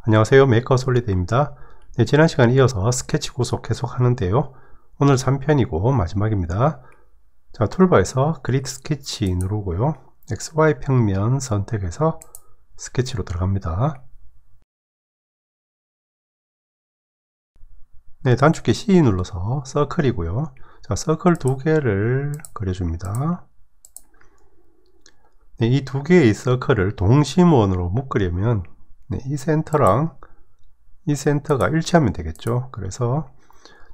안녕하세요, 메이커 솔리드입니다. 네, 지난 시간에 이어서 스케치 구속 계속 하는데요. 오늘 3편이고 마지막입니다. 자, 툴바에서 그리드 스케치 누르고요. XY 평면 선택해서 스케치로 들어갑니다. 네, 단축키 C 눌러서 서클이고요. 자, 서클 두 개를 그려줍니다. 네, 이 두 개의 서클을 동심원으로 묶으려면 이 센터랑 이 센터가 일치하면 되겠죠. 그래서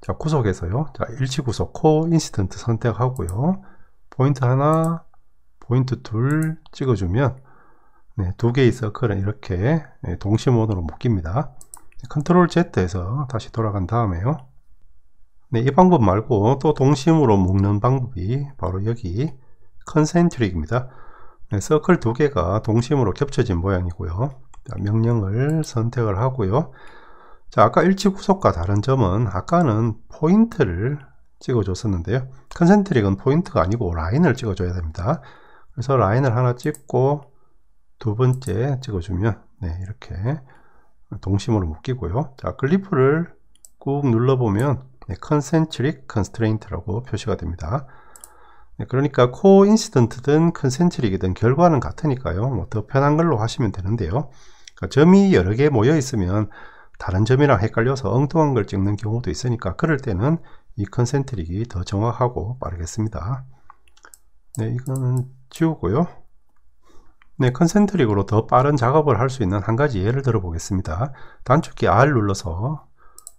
자, 구속에서요. 자, 일치 구속 코 인스턴트 선택하고요. 포인트 하나, 포인트 둘 찍어주면 두 개의 서클은 이렇게 동심원으로 묶입니다. 컨트롤 Z에서 다시 돌아간 다음에요. 이 방법 말고 또 동심으로 묶는 방법이 바로 여기 컨센트릭입니다. 서클 두 개가 동심으로 겹쳐진 모양이고요. 자, 명령을 선택을 하고요. 자, 아까 일치 구속과 다른 점은 아까는 포인트를 찍어 줬었는데요. 컨센트릭은 포인트가 아니고 라인을 찍어 줘야 됩니다. 그래서 라인을 하나 찍고 두 번째 찍어 주면 이렇게 동심으로 묶이고요. 자, 클리프를 꾹 눌러 보면 컨센트릭 컨스트레인트라고 표시가 됩니다. 그러니까 코 인스턴트든 컨센트릭이든 결과는 같으니까요. 뭐 더 편한 걸로 하시면 되는데요. 그러니까 점이 여러 개 모여 있으면 다른 점이랑 헷갈려서 엉뚱한 걸 찍는 경우도 있으니까 그럴 때는 이 컨센트릭이 더 정확하고 빠르겠습니다. 이거는 지우고요. 컨센트릭으로 더 빠른 작업을 할 수 있는 한 가지 예를 들어 보겠습니다. 단축키 R 눌러서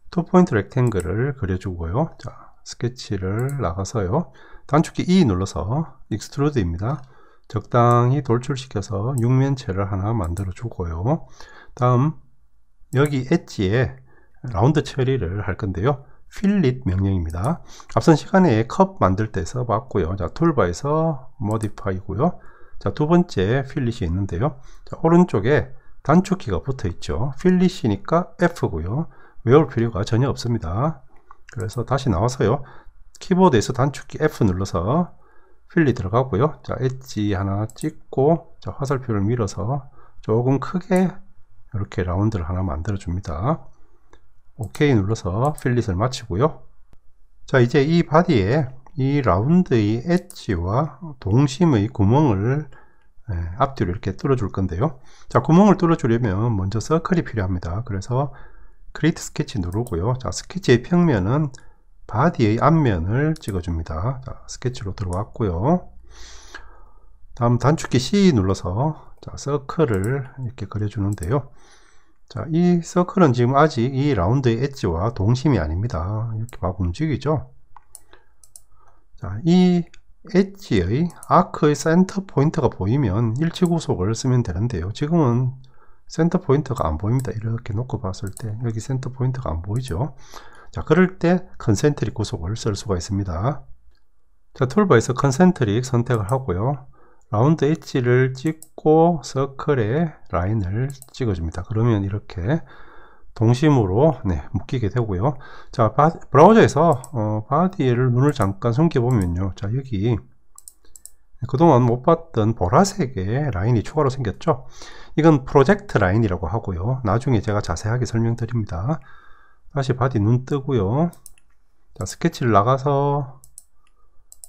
투포인트 렉탱글을 그려주고요. 자, 스케치를 나가서요. 단축키 E 눌러서 익스트루드입니다. 적당히 돌출시켜서 육면체를 하나 만들어 주고요. 다음 여기 엣지에 라운드 처리를 할 건데요. 필릿 명령입니다. 앞선 시간에 컵 만들 때 써봤고요. 자, 툴바에서 모디파이고요. 자, 두 번째 필릿이 있는데요. 자, 오른쪽에 단축키가 붙어 있죠. 필릿이니까 F고요. 외울 필요가 전혀 없습니다. 그래서 다시 나와서요. 키보드에서 단축키 F 눌러서 필릿 들어가고요. 자, 엣지 하나 찍고 자, 화살표를 밀어서 조금 크게 이렇게 라운드를 하나 만들어 줍니다. OK 눌러서 필릿을 마치고요. 자, 이제 이 바디에 이 라운드의 엣지와 동심의 구멍을 앞뒤로 이렇게 뚫어 줄 건데요. 자, 구멍을 뚫어 주려면 먼저 서클이 필요합니다. 그래서 크리에이트 스케치 누르고요. 자, 스케치의 평면은 바디의 앞면을 찍어 줍니다. 자, 스케치로 들어왔고요. 다음 단축키 C 눌러서 자, 서클을 이렇게 그려 주는데요. 자, 이 서클은 지금 아직 이 라운드의 엣지와 동심이 아닙니다. 이렇게 막 움직이죠. 자, 이 엣지의 아크의 센터 포인트가 보이면 일치 구속을 쓰면 되는데요. 지금은 센터 포인트가 안 보입니다. 이렇게 놓고 봤을 때 여기 센터 포인트가 안 보이죠. 자, 그럴 때 컨센트릭 구속을 쓸 수가 있습니다. 자, 툴바에서 컨센트릭 선택을 하고요. 라운드 엣지를 찍고 서클에 라인을 찍어줍니다. 그러면 이렇게 동심으로 묶이게 되고요. 자, 브라우저에서 바디를 눈을 잠깐 숨겨보면요. 자, 여기 그동안 못 봤던 보라색의 라인이 추가로 생겼죠. 이건 프로젝트 라인이라고 하고요. 나중에 제가 자세하게 설명드립니다. 다시 바디 눈 뜨고요. 자, 스케치를 나가서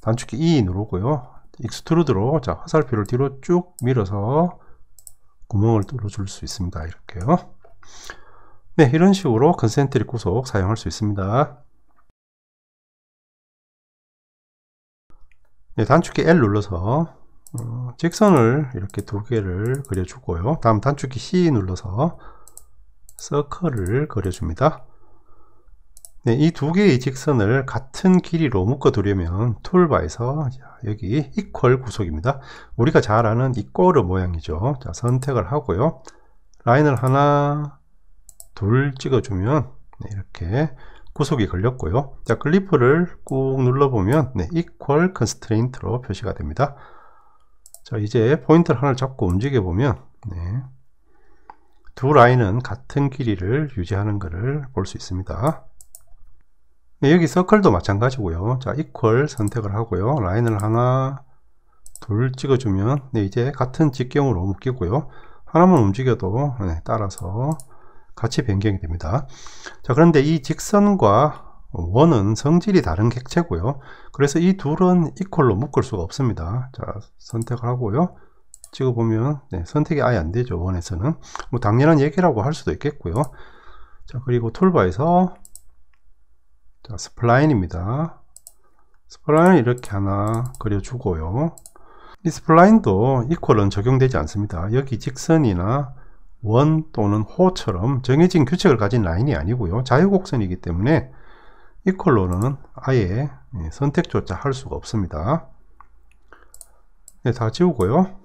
단축키 E 누르고요. 익스트루드로 자, 화살표를 뒤로 쭉 밀어서 구멍을 뚫어 줄 수 있습니다. 이렇게요. 이런 식으로 컨센트릭 구속 사용할 수 있습니다. 단축키 L 눌러서 직선을 이렇게 두 개를 그려주고요. 다음 단축키 C 눌러서 서클을 그려줍니다. 이 두 개의 직선을 같은 길이로 묶어 두려면 툴바에서 여기 이퀄 구속입니다. 우리가 잘 아는 이꼬르 모양이죠. 자, 선택을 하고요. 라인을 하나 둘 찍어주면 이렇게 구속이 걸렸고요. 자, 클리프를 꾹 눌러보면 이퀄 컨스트레인트로 표시가 됩니다. 자, 이제 포인트를 하나 잡고 움직여 보면 두 라인은 같은 길이를 유지하는 것을 볼 수 있습니다. 여기 서클도 마찬가지고요. 자, 이퀄 선택을 하고요. 라인을 하나 둘 찍어주면 이제 같은 직경으로 묶이고요. 하나만 움직여도 따라서 같이 변경이 됩니다. 자, 그런데 이 직선과 원은 성질이 다른 객체고요. 그래서 이 둘은 이퀄로 묶을 수가 없습니다. 자, 선택을 하고요. 찍어보면 선택이 아예 안 되죠. 원에서는. 뭐 당연한 얘기라고 할 수도 있겠고요. 자, 그리고 툴바에서 자, 스플라인입니다. 스플라인을 이렇게 하나 그려주고요. 이 스플라인도 이퀄은 적용되지 않습니다. 여기 직선이나 원 또는 호처럼 정해진 규칙을 가진 라인이 아니고요. 자유곡선이기 때문에 이퀄로는 아예 선택조차 할 수가 없습니다. 다 지우고요.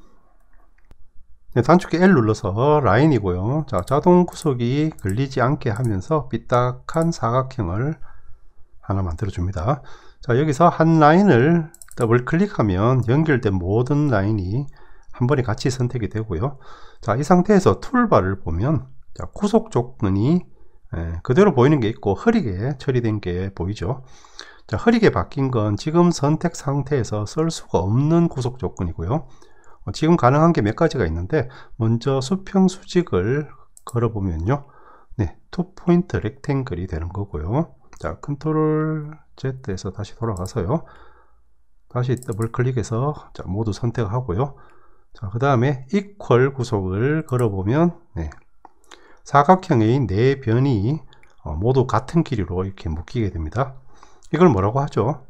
단축키 L 눌러서 라인이고요. 자, 자동 구속이 걸리지 않게 하면서 삐딱한 사각형을 하나 만들어 줍니다. 자, 여기서 한 라인을 더블 클릭하면 연결된 모든 라인이 한 번에 같이 선택이 되고요. 자, 이 상태에서 툴바를 보면 자, 구속 조건이 그대로 보이는 게 있고 흐리게 처리된 게 보이죠. 자, 흐리게 바뀐 건 지금 선택 상태에서 쓸 수가 없는 구속 조건이고요. 지금 가능한 게 몇 가지가 있는데, 먼저 수평 수직을 걸어보면요, 투포인트 렉탱글이 되는 거고요. 자, 컨트롤 Z에서 다시 돌아가서요, 다시 더블 클릭해서 자, 모두 선택하고요. 자, 그 다음에 이퀄 구속을 걸어보면 사각형의 네 변이 모두 같은 길이로 이렇게 묶이게 됩니다. 이걸 뭐라고 하죠?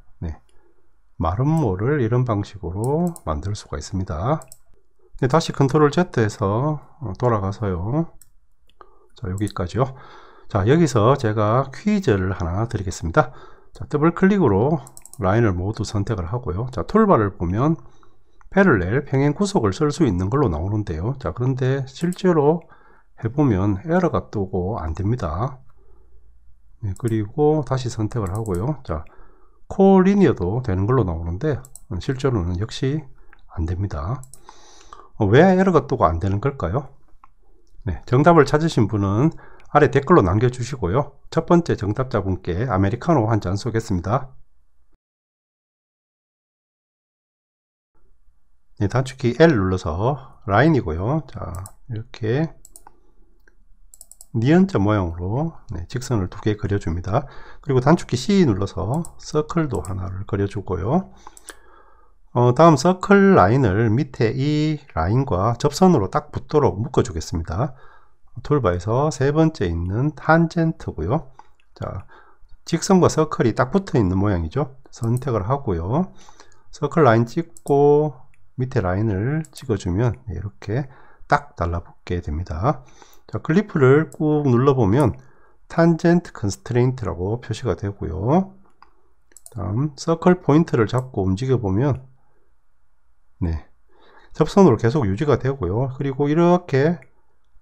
마름모를 이런 방식으로 만들 수가 있습니다. 다시 컨트롤 Z에서 돌아가서요. 자, 여기까지요. 자, 여기서 제가 퀴즈를 하나 드리겠습니다. 자, 더블 클릭으로 라인을 모두 선택을 하고요. 자, 툴바를 보면 패럴렐 평행 구속을 쓸 수 있는 걸로 나오는데요. 자, 그런데 실제로 해보면 에러가 뜨고 안 됩니다. 그리고 다시 선택을 하고요. 자, 코리니어도 되는 걸로 나오는데 실제로는 역시 안 됩니다. 왜 에러가 뜨고 안 되는 걸까요? 정답을 찾으신 분은 아래 댓글로 남겨주시고요. 첫 번째 정답자분께 아메리카노 한 잔 쏘겠습니다. 단축키 L 눌러서 라인이고요. 자, 이렇게 니은자 모양으로 직선을 두 개 그려줍니다. 그리고 단축키 C 눌러서 서클도 하나를 그려주고요. 다음 서클 라인을 밑에 이 라인과 접선으로 딱 붙도록 묶어 주겠습니다. 툴바에서 세 번째 있는 탄젠트고요. 자, 직선과 서클이 딱 붙어 있는 모양이죠. 선택을 하고요. 서클 라인 찍고 밑에 라인을 찍어주면 이렇게 딱 달라붙게 됩니다. 자, 클리프를 꾹 눌러보면 탄젠트 컨스트레인트라고 표시가 되고요. 다음 서클 포인트를 잡고 움직여보면 접선으로 계속 유지가 되고요. 그리고 이렇게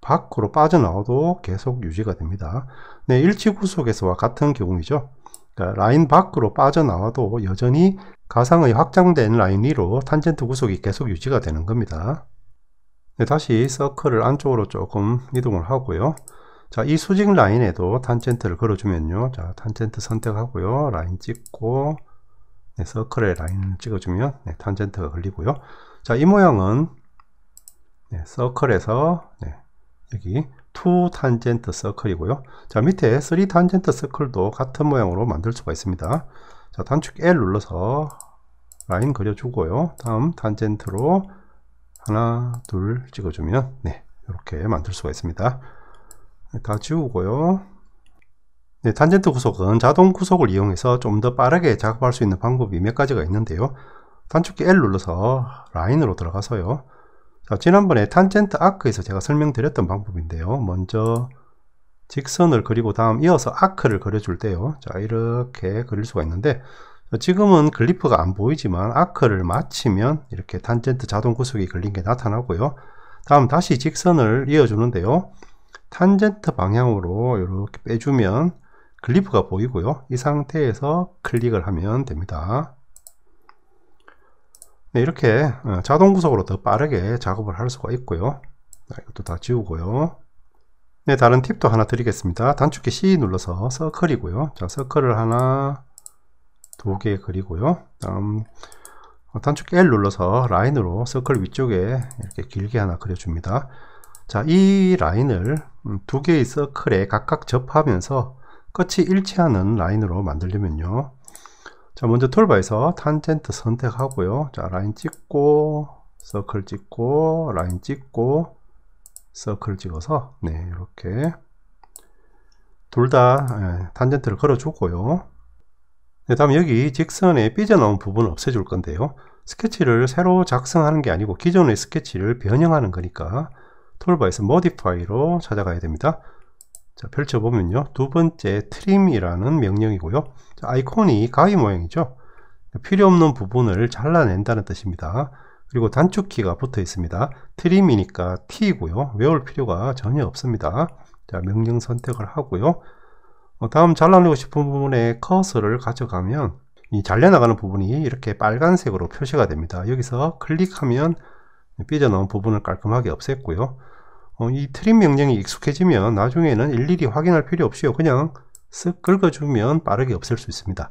밖으로 빠져나와도 계속 유지가 됩니다. 일치구속에서와 같은 경우이죠. 그러니까 라인 밖으로 빠져나와도 여전히 가상의 확장된 라인 위로 탄젠트 구속이 계속 유지가 되는 겁니다. 다시 서클을 안쪽으로 조금 이동을 하고요. 자, 이 수직 라인에도 탄젠트를 걸어주면요. 자, 탄젠트 선택하고요. 라인 찍고 서클에 라인을 찍어주면 탄젠트가 걸리고요. 자, 이 모양은 서클에서 여기 2 탄젠트 서클이고요. 자, 밑에 3 탄젠트 서클도 같은 모양으로 만들 수가 있습니다. 자, 단축 L 눌러서 라인 그려주고요. 다음 탄젠트로 하나, 둘 찍어주면 이렇게 만들 수가 있습니다. 다 지우고요. 탄젠트 구속은 자동 구속을 이용해서 좀 더 빠르게 작업할 수 있는 방법이 몇 가지가 있는데요. 단축키 L 눌러서 라인으로 들어가서요. 자, 지난번에 탄젠트 아크에서 제가 설명드렸던 방법인데요. 먼저 직선을 그리고 다음 이어서 아크를 그려줄 때요. 자, 이렇게 그릴 수가 있는데 지금은 글리프가 안 보이지만 아크를 마치면 이렇게 탄젠트 자동 구속이 걸린 게 나타나고요. 다음 다시 직선을 이어주는데요. 탄젠트 방향으로 이렇게 빼주면 글리프가 보이고요. 이 상태에서 클릭을 하면 됩니다. 이렇게 자동 구속으로 더 빠르게 작업을 할 수가 있고요. 이것도 다 지우고요. 다른 팁도 하나 드리겠습니다. 단축키 C 눌러서 서클이고요. 자, 서클을 하나, 두 개 그리고요. 다음 단축키 L 눌러서 라인으로 서클 위쪽에 이렇게 길게 하나 그려줍니다. 자, 이 라인을 두 개의 서클에 각각 접하면서 끝이 일치하는 라인으로 만들려면요. 자, 먼저 툴바에서 탄젠트 선택하고요. 자, 라인 찍고 서클 찍고 라인 찍고 서클 찍어서 네, 이렇게 둘 다 탄젠트를 걸어 주고요. 네, 다음 여기 직선에 삐져나온 부분을 없애줄 건데요. 스케치를 새로 작성하는 게 아니고 기존의 스케치를 변형하는 거니까 툴바에서 Modify로 찾아가야 됩니다. 자, 펼쳐보면요. 두 번째 Trim이라는 명령이고요. 자, 아이콘이 가위 모양이죠. 필요 없는 부분을 잘라낸다는 뜻입니다. 그리고 단축키가 붙어 있습니다. Trim이니까 T이고요. 외울 필요가 전혀 없습니다. 자, 명령 선택을 하고요. 다음 잘라내고 싶은 부분에 커서를 가져가면 이 잘려나가는 부분이 이렇게 빨간색으로 표시가 됩니다. 여기서 클릭하면 삐져나온 부분을 깔끔하게 없앴고요. 이 트림 명령이 익숙해지면 나중에는 일일이 확인할 필요 없이요. 그냥 쓱 긁어주면 빠르게 없앨 수 있습니다.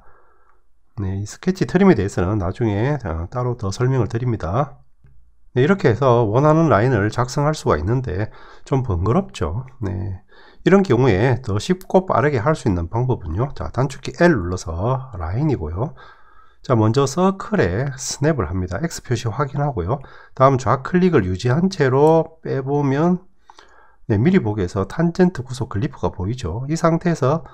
네, 이 스케치 트림에 대해서는 나중에 따로 더 설명을 드립니다. 네, 이렇게 해서 원하는 라인을 작성할 수가 있는데 좀 번거롭죠. 네, 이런 경우에 더 쉽고 빠르게 할 수 있는 방법은요. 자, 단축키 L 눌러서 라인이고요. 자, 먼저 서클에 스냅을 합니다. X 표시 확인하고요. 다음 좌클릭을 유지한 채로 빼보면 네, 미리 보기에서 탄젠트 구속 글리프가 보이죠. 이 상태에서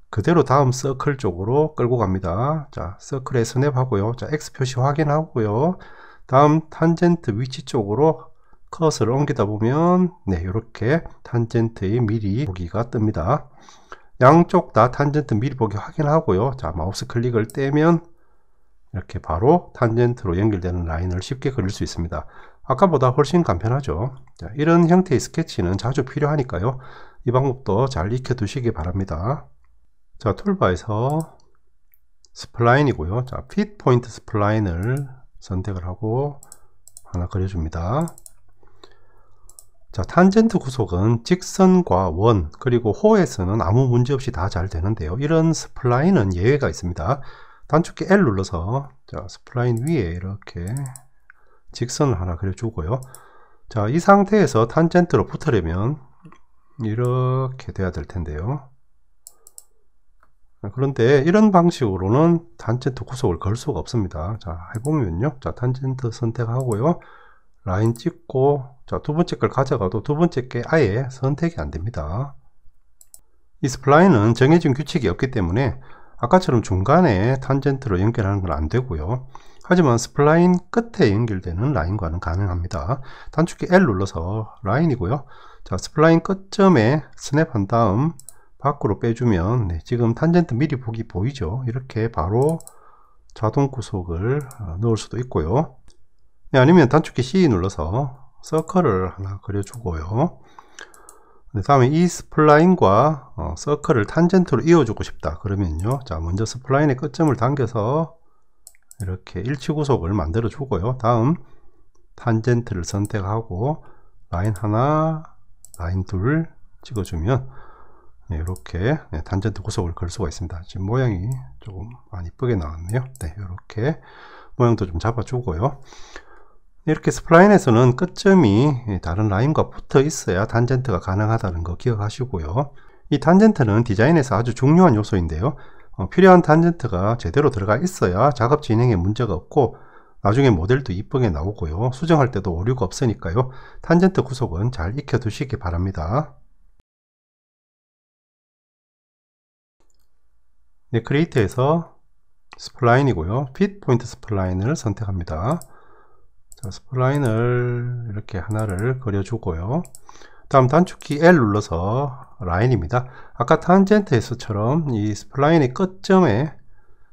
그대로 다음 서클 쪽으로 끌고 갑니다. 자, 서클에 스냅하고요. 자, X 표시 확인하고요. 다음 탄젠트 위치 쪽으로 커서를 옮기다 보면 네, 이렇게 탄젠트의 미리 보기가 뜹니다. 양쪽 다 탄젠트 미리 보기 확인하고요. 자, 마우스 클릭을 떼면 이렇게 바로 탄젠트로 연결되는 라인을 쉽게 그릴 수 있습니다. 아까보다 훨씬 간편하죠. 자, 이런 형태의 스케치는 자주 필요하니까요. 이 방법도 잘 익혀 두시기 바랍니다. 자, 툴바에서 스플라인이고요. 자, 핏 포인트 스플라인을 선택을 하고 하나 그려줍니다. 자, 탄젠트 구속은 직선과 원 그리고 호에서는 아무 문제 없이 다 잘 되는데요. 이런 스플라인은 예외가 있습니다. 단축키 L 눌러서 자, 스플라인 위에 이렇게 직선을 하나 그려주고요. 자, 이 상태에서 탄젠트로 붙으려면 이렇게 돼야 될 텐데요. 그런데 이런 방식으로는 탄젠트 구속을 걸 수가 없습니다. 자, 해보면요. 자, 탄젠트 선택하고요. 라인 찍고 자, 두 번째 걸 가져가도 두 번째 게 아예 선택이 안 됩니다. 이 스플라인은 정해진 규칙이 없기 때문에 아까처럼 중간에 탄젠트로 연결하는 건 안 되고요. 하지만 스플라인 끝에 연결되는 라인과는 가능합니다. 단축키 L 눌러서 라인이고요. 자, 스플라인 끝점에 스냅한 다음 밖으로 빼주면 네, 지금 탄젠트 미리 보기 보이죠? 이렇게 바로 자동 구속을 넣을 수도 있고요. 네, 아니면 단축키 C 눌러서 서클을 하나 그려주고요. 네, 다음에 이 스플라인과 서클을 탄젠트로 이어주고 싶다 그러면요. 자, 먼저 스플라인의 끝점을 당겨서 이렇게 일치 구속을 만들어 주고요. 다음 탄젠트를 선택하고 라인 하나, 라인 둘 찍어주면 네, 이렇게 네, 탄젠트 구속을 걸 수가 있습니다. 지금 모양이 조금 안 이쁘게 나왔네요. 네, 이렇게 모양도 좀 잡아주고요. 이렇게 스플라인에서는 끝점이 다른 라인과 붙어 있어야 탄젠트가 가능하다는 거 기억하시고요. 이 탄젠트는 디자인에서 아주 중요한 요소인데요. 필요한 탄젠트가 제대로 들어가 있어야 작업 진행에 문제가 없고 나중에 모델도 이쁘게 나오고요. 수정할 때도 오류가 없으니까요. 탄젠트 구속은 잘 익혀 두시기 바랍니다. 네, 크리에이트에서 스플라인이고요. 핏 포인트 스플라인을 선택합니다. 자, 스플라인을 이렇게 하나를 그려주고요. 다음 단축키 L 눌러서 라인입니다. 아까 탄젠트에서처럼 이 스플라인의 끝점에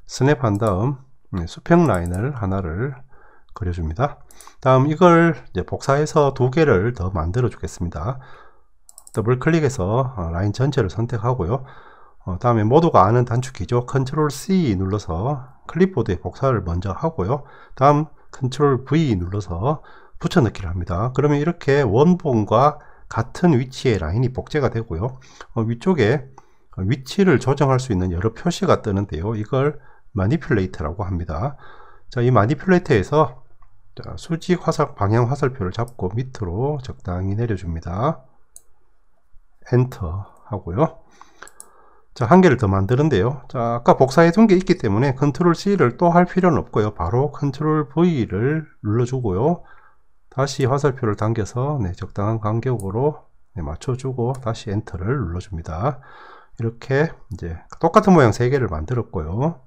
스냅한 다음 수평 라인을 하나를 그려줍니다. 다음 이걸 이제 복사해서 두 개를 더 만들어 주겠습니다. 더블 클릭해서 라인 전체를 선택하고요. 다음에 모두가 아는 단축키죠. 컨트롤 C 눌러서 클립보드에 복사를 먼저 하고요. 다음 컨트롤 V 눌러서 붙여넣기를 합니다. 그러면 이렇게 원본과 같은 위치의 라인이 복제가 되고요. 위쪽에 위치를 조정할 수 있는 여러 표시가 뜨는데요. 이걸 마니플레이트라고 합니다. 자, 이 마니플레이트에서 수직 화살, 방향 화살표를 잡고 밑으로 적당히 내려줍니다. 엔터 하고요. 자, 한 개를 더 만드는데요. 자, 아까 복사해 둔 게 있기 때문에 컨트롤 C를 또 할 필요는 없고요. 바로 컨트롤 V를 눌러주고요. 다시 화살표를 당겨서 적당한 간격으로 맞춰주고 다시 엔터를 눌러줍니다. 이렇게 이제 똑같은 모양 3개를 만들었고요.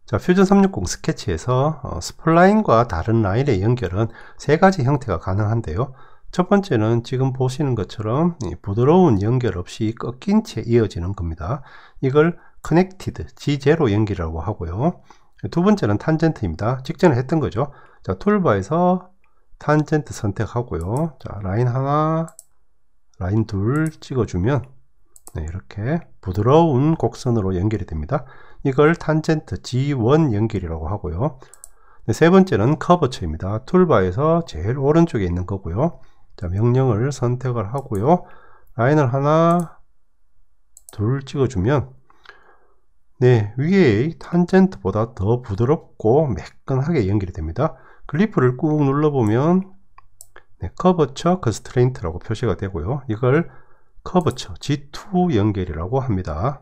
자, 퓨전 360 스케치에서 스플라인과 다른 라인의 연결은 3가지 형태가 가능한데요. 첫 번째는 지금 보시는 것처럼 부드러운 연결 없이 꺾인 채 이어지는 겁니다. 이걸 커넥티드 G0 연결이라고 하고요. 두 번째는 탄젠트입니다. 직전에 했던 거죠. 자, 툴바에서 탄젠트 선택하고요. 자, 라인 하나, 라인 둘 찍어주면 이렇게 부드러운 곡선으로 연결이 됩니다. 이걸 탄젠트 G1 연결이라고 하고요. 세 번째는 커버처입니다. 툴바에서 제일 오른쪽에 있는 거고요. 자, 명령을 선택을 하고요. 라인을 하나, 둘 찍어주면 위에 탄젠트보다 더 부드럽고 매끈하게 연결이 됩니다. 클리프를 꾹 눌러보면 커버처 컨스트레인트라고 표시가 되고요. 이걸 커버처 G2 연결이라고 합니다.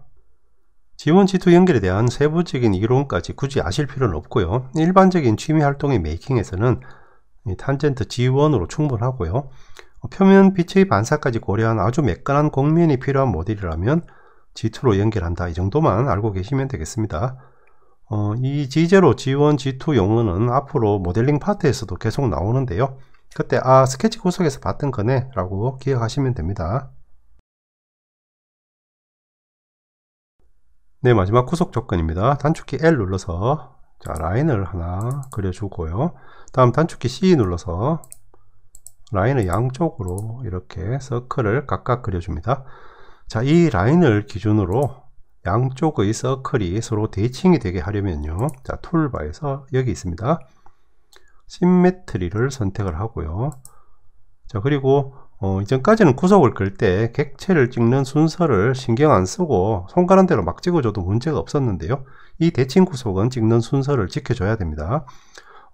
G1, G2 연결에 대한 세부적인 이론까지 굳이 아실 필요는 없고요. 일반적인 취미 활동의 메이킹에서는 탄젠트 G1으로 충분하고요. 표면 빛의 반사까지 고려한 아주 매끈한 곡면이 필요한 모델이라면 G2로 연결한다, 이 정도만 알고 계시면 되겠습니다. 이 G0, G1, G2 용어는 앞으로 모델링 파트에서도 계속 나오는데요. 그때 스케치 구석에서 봤던 거네 라고 기억하시면 됩니다. 마지막 구속 조건입니다. 단축키 L 눌러서 자, 라인을 하나 그려주고요. 다음 단축키 C 눌러서 라인을 양쪽으로 이렇게 서클을 각각 그려줍니다. 자, 이 라인을 기준으로 양쪽의 서클이 서로 대칭이 되게 하려면요. 자, 툴바에서 여기 있습니다. 시메트리를 선택을 하고요. 자, 그리고 이전까지는 구속을 그릴 때 객체를 찍는 순서를 신경 안 쓰고 손가락 대로 막 찍어줘도 문제가 없었는데요. 이 대칭 구속은 찍는 순서를 지켜줘야 됩니다.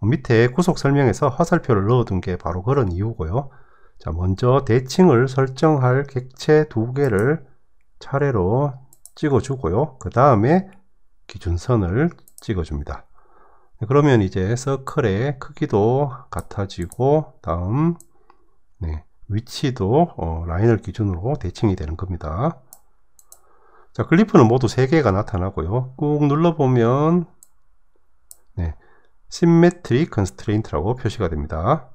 밑에 구속 설명에서 화살표를 넣어둔 게 바로 그런 이유고요. 자, 먼저 대칭을 설정할 객체 2개를 차례로 찍어주고요. 그 다음에 기준선을 찍어줍니다. 그러면 이제 서클의 크기도 같아지고 다음 위치도 라인을 기준으로 대칭이 되는 겁니다. 자, 클리프는 모두 3개가 나타나고요. 꾹 눌러보면 Symmetric Constraint라고 표시가 됩니다.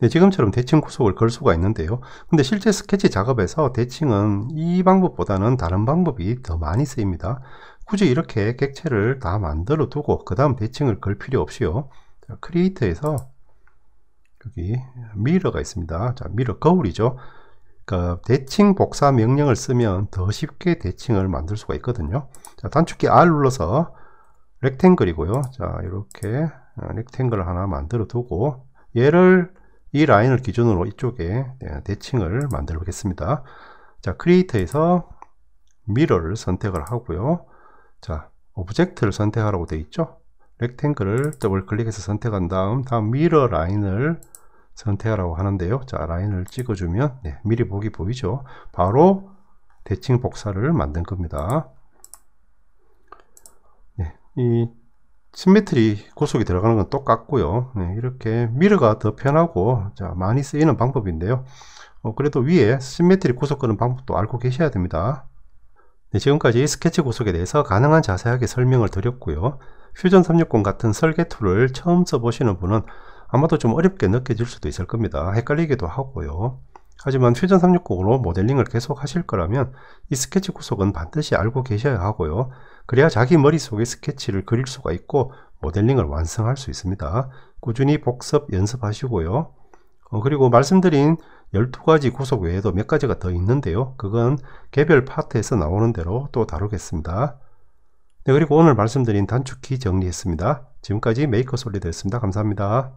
지금처럼 대칭 구속을 걸 수가 있는데요. 근데 실제 스케치 작업에서 대칭은 이 방법보다는 다른 방법이 더 많이 쓰입니다. 굳이 이렇게 객체를 다 만들어 두고 그 다음 대칭을 걸 필요 없이요. 자, 크리에이터에서 여기 미러가 있습니다. 자, 미러 거울이죠. 그러니까 대칭 복사 명령을 쓰면 더 쉽게 대칭을 만들 수가 있거든요. 자, 단축키 R 눌러서 렉탱글이고요. 자, 이렇게 렉탱글을 하나 만들어 두고 얘를 이 라인을 기준으로 이쪽에 대칭을 만들어 보겠습니다. 자, 크리에이터에서 미러를 선택을 하고요. 자, 오브젝트를 선택하라고 되어 있죠. 렉탱글을 더블 클릭해서 선택한 다음 미러 라인을 선택하라고 하는데요. 자, 라인을 찍어주면 미리 보기 보이죠. 바로 대칭 복사를 만든 겁니다. 이 시메트리 구속이 들어가는 건 똑같고요. 이렇게 미러가 더 편하고 많이 쓰이는 방법인데요. 그래도 위에 시메트리 구속 끄는 방법도 알고 계셔야 됩니다. 지금까지 스케치 구속에 대해서 가능한 자세하게 설명을 드렸고요. 퓨전 360 같은 설계 툴을 처음 써보시는 분은 아마도 좀 어렵게 느껴질 수도 있을 겁니다. 헷갈리기도 하고요. 하지만 퓨전 360으로 모델링을 계속 하실 거라면 이 스케치 구속은 반드시 알고 계셔야 하고요. 그래야 자기 머릿속에 스케치를 그릴 수가 있고 모델링을 완성할 수 있습니다. 꾸준히 복습 연습하시고요. 그리고 말씀드린 12가지 구속 외에도 몇 가지가 더 있는데요. 그건 개별 파트에서 나오는 대로 또 다루겠습니다. 그리고 오늘 말씀드린 단축키 정리했습니다. 지금까지 메이커 솔리드였습니다. 감사합니다.